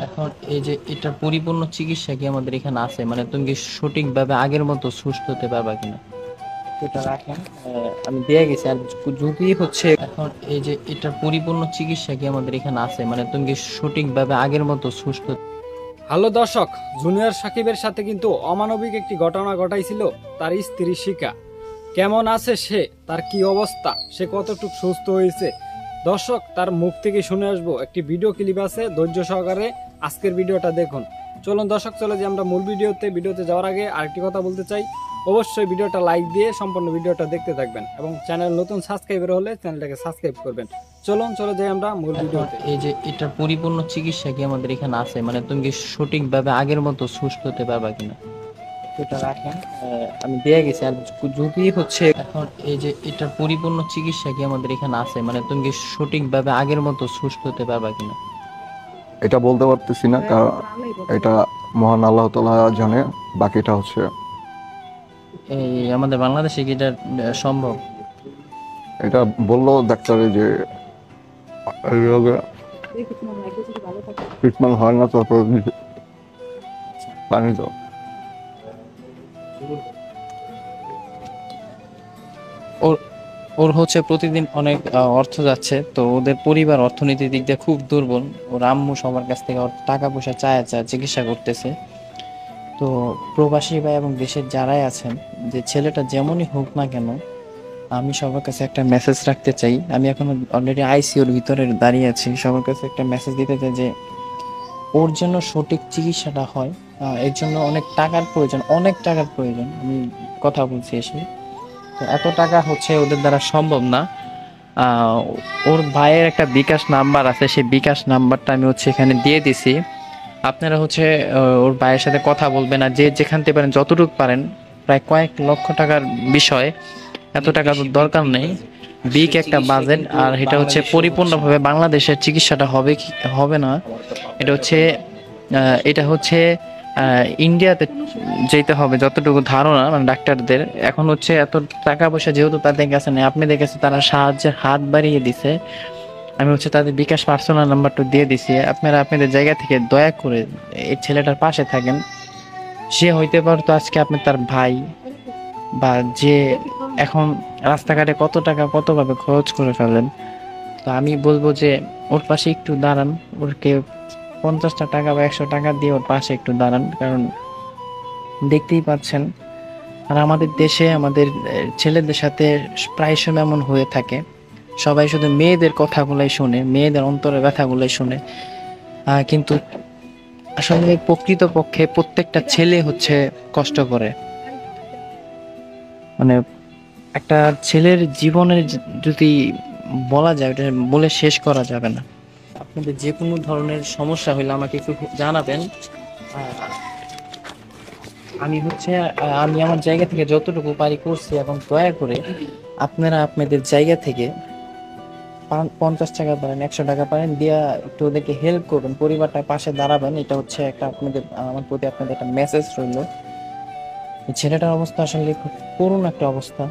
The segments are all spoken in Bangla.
এখন এই যে এটার পরিপূর্ণ চিকিৎসা কি আমাদের এখানে আছে? মানে তুমি কি সঠিকভাবে আগের মতো সুস্থ হতে পারবা কিনা? এটা রাখেন, আমি দিয়ে গেছি। আর যদি হচ্ছে এখন এই যে এটার পরিপূর্ণ চিকিৎসা কি আমাদের এখানে আছে? মানে তুমি কি সঠিকভাবে আগের মতো সুস্থ? হ্যালো দর্শক, জুনিয়র সাকিবের সাথে কিন্তু অমানবিক একটি ঘটনা ঘটাইছিল তার স্ত্রী শিকা। কেমন আছে সে, তার কি অবস্থা, সে কতটুকু সুস্থ হয়েছে, দর্শক তার মুখ থেকে শুনে আসবো। একটি ভিডিও ক্লিপ আছে, ধৈর্য সহকারে আজকের ভিডিওটা দেখুন। চলুন দর্শক, চলে যে আমরা মূল ভিডিওতে যাওয়ার আগে আরেকটি কথা বলতে চাই। অবশ্যই ভিডিওটা লাইক দিয়ে সম্পূর্ণ ভিডিওটা দেখতে থাকবেন এবং চ্যানেল নতুন সাবস্ক্রাইবার হলে চ্যানেলটাকে সাবস্ক্রাইব করবেন। চলে যাই আমরা মূল ভিডিওতে। এই যে এটার পরিপূর্ণ চিকিৎসা কি আমাদের এখানে আছে? মানে তুমি কি সঠিকভাবে আগের মতো সুস্থ হতে পারবা কিনা? এটা রাখেন, আমি দিয়ে গেছি। আর যদি হচ্ছে এখন এই যে এটার পরিপূর্ণ চিকিৎসা কি আমাদের এখানে আছে? মানে তুমি কি সঠিকভাবে আগের মতো সুস্থ হতে পারবা কিনা? এটা বলতে পারতেছি না, কারণ এটা মহান আল্লাহ তাআলা জানে। বাকিটা হচ্ছে এই আমাদের বাংলাদেশে কি এটা সম্ভব? এটা বললো ডাক্তারে যে এই রোগে ট্রিটমেন্ট হয় না, তারপর পানি দাও। ওর ওর হচ্ছে প্রতিদিন অনেক অর্থ যাচ্ছে, তো ওদের পরিবার অর্থনীতির দিক দিয়ে খুব দুর্বল। ওর আম্মু সবার কাছ থেকে টাকা পয়সা চায় চিকিৎসা করতেছে। তো প্রবাসী ভাই এবং দেশের যারাই আছেন, যে ছেলেটা যেমনই হোক না কেন, আমি সবার কাছে একটা মেসেজ রাখতে চাই। আমি এখন অলরেডি আইসিইউর ভিতরে দাঁড়িয়ে আছি, সবার কাছে একটা মেসেজ দিতে চাই যে ওর জন্য সঠিক চিকিৎসাটা হয়। এর জন্য অনেক টাকার প্রয়োজন, অনেক টাকার প্রয়োজন। আমি কথা বলছি এসে, তো এত টাকা হচ্ছে ওদের দ্বারা সম্ভব না। আহ, ওর ভাইয়ের একটা বিকাশ নাম্বার আছে, সেই বিকাশ নাম্বারটা আমি হচ্ছে এখানে দিয়ে দিছি। আপনারা হচ্ছে ওর ভাইয়ের সাথে কথা বলবেন, আর যে যেখান থেকে পারেন যতটুকু পারেন, প্রায় কয়েক লক্ষ টাকার বিষয়, এত টাকা তো দরকার নেই। বিগ একটা বাজেট, আর এটা হচ্ছে পরিপূর্ণভাবে বাংলাদেশের চিকিৎসাটা হবে কি হবে না, এটা হচ্ছে ইন্ডিয়াতে যেতে হবে যতটুকু ধারণা, মানে ডাক্তারদের। এখন হচ্ছে এত টাকা পয়সা যেহেতু তাদের কাছে নেই, আপনাদের কাছে তারা সাহায্যের হাত বাড়িয়ে দিছে। আমি হচ্ছে তাদের বিকাশ পার্সোনাল নাম্বারটা দিয়ে দিছি। আপনারা আপনাদের জায়গা থেকে দয়া করে এই ছেলেটার পাশে থাকেন। সে হইতে পারতো আজকে আপনি তার ভাই, বা যে এখন রাস্তাঘাটে কত টাকা কতভাবে খরচ করে ফেলেন। তো আমি বলবো যে ওর পাশে একটু দাঁড়ান, ওরকে 50টা টাকা বা 100 টাকা দিয়ে ওর পাশে একটু দাঁড়ান। কারণ দেখতেই পাচ্ছেন, আর আমাদের দেশে আমাদের ছেলেদের সাথে প্রায় সময় এমন হয়ে থাকে, সবাই শুধু মেয়েদের কথাগুলাই শুনে, মেয়েদের অন্তরের ব্যথাগুলাই শুনে। কিন্তু আসলে প্রকৃতপক্ষে প্রত্যেকটা ছেলে হচ্ছে কষ্ট করে। মানে একটা ছেলের জীবনের যদি বলা যায়, ওটা বলে শেষ করা যাবে না। আপনাদের যে কোনো ধরনের সমস্যা হলে আমাকে একটু জানাবেন। আহ, আমি আমার জায়গা থেকে যতটুকু পারি করছি, এবং দয়া করে আপনারা আপনাদের জায়গা থেকে 50 টাকা পারেন, 100 টাকা পারেন দিয়া একটু ওদেরকে হেল্প করবেন, পরিবারটার পাশে দাঁড়াবেন। এটা হচ্ছে একটা আপনাদের, আমার প্রতি আপনাদের একটা মেসেজ রইল। ছেলেটার অবস্থা আসলে খুব করুণ একটা অবস্থা।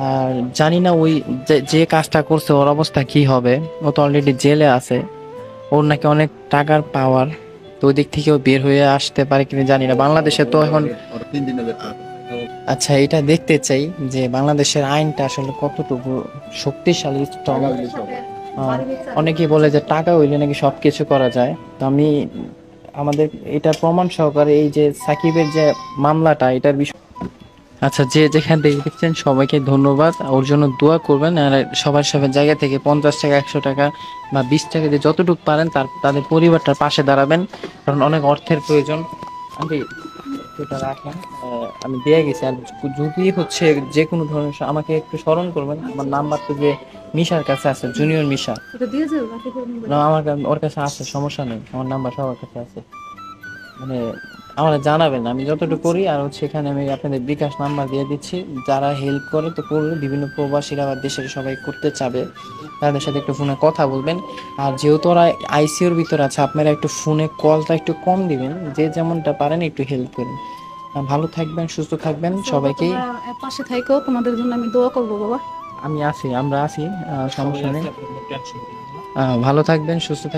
আর জানি না ওই যে কাজটা করছে ওর অবস্থা কি হবে। ও তো অলরেডি জেলে আছে, ওর নাকি অনেক টাকার পাওয়ার। তো ওই দিক থেকেও বের হয়ে আসতে পারে কিনা জানি না। বাংলাদেশে তো এখন, আচ্ছা এটা দেখতে চাই যে বাংলাদেশের আইনটা আসলে কতটুকু শক্তিশালী, স্ট্রং। অনেকেই বলে যে টাকা হইলে নাকি সবকিছু করা যায়। তো আমি আমাদের এটা প্রমাণ সহকারে এই যে সাকিবের যে মামলাটা, এটার বিষয়। আচ্ছা, যে যেখান থেকে দেখছেন সবাইকে ধন্যবাদ। ওর জন্য দোয়া করবেন, আর সবার জায়গা থেকে 50 টাকা, 100 টাকা বা 20 টাকা দিয়ে যতটুকু পারেন তাদের পরিবারটার পাশে দাঁড়াবেন। কারণ অনেক অর্থের প্রয়োজন। আমি এটা রাখেন, আমি দিয়ে গেছি। আর যদি হচ্ছে যে কোনো ধরনের আমাকে একটু স্মরণ করবেন। আমার নাম্বার তো যে মিশার কাছে আছে, জুনিয়র মিশা। না, ওর কাছে আছে, সমস্যা নেই। আমার নাম্বার সবার কাছে আছে। মানে আমরা জানাবেন, আমি যতটুকু করি। আর হচ্ছে এখানে আমি আপনাদের বিকাশ নাম্বার দিয়ে দিচ্ছি। যারা হেল্প করে তো করবে, বিভিন্ন প্রবাসীরা বা দেশের সবাই করতে চাবে, তাদের সাথে একটু ফোনে কথা বলবেন। আর যেহেতু ওরা আইসিইউর ভিতরে আছে, আপনারা একটু ফোনে কলটা একটু কম দিবেন, যে যেমনটা পারেন একটু হেল্প করেন। ভালো থাকবেন, সুস্থ থাকবেন সবাইকেই। পাশে থাইকো, তোমাদের জন্য আমি দোয়া করবো বাবা। আমি আছি, আমরা আছি, সমস্যা নেই। ভালো থাকবেন, সুস্থ থাকবেন।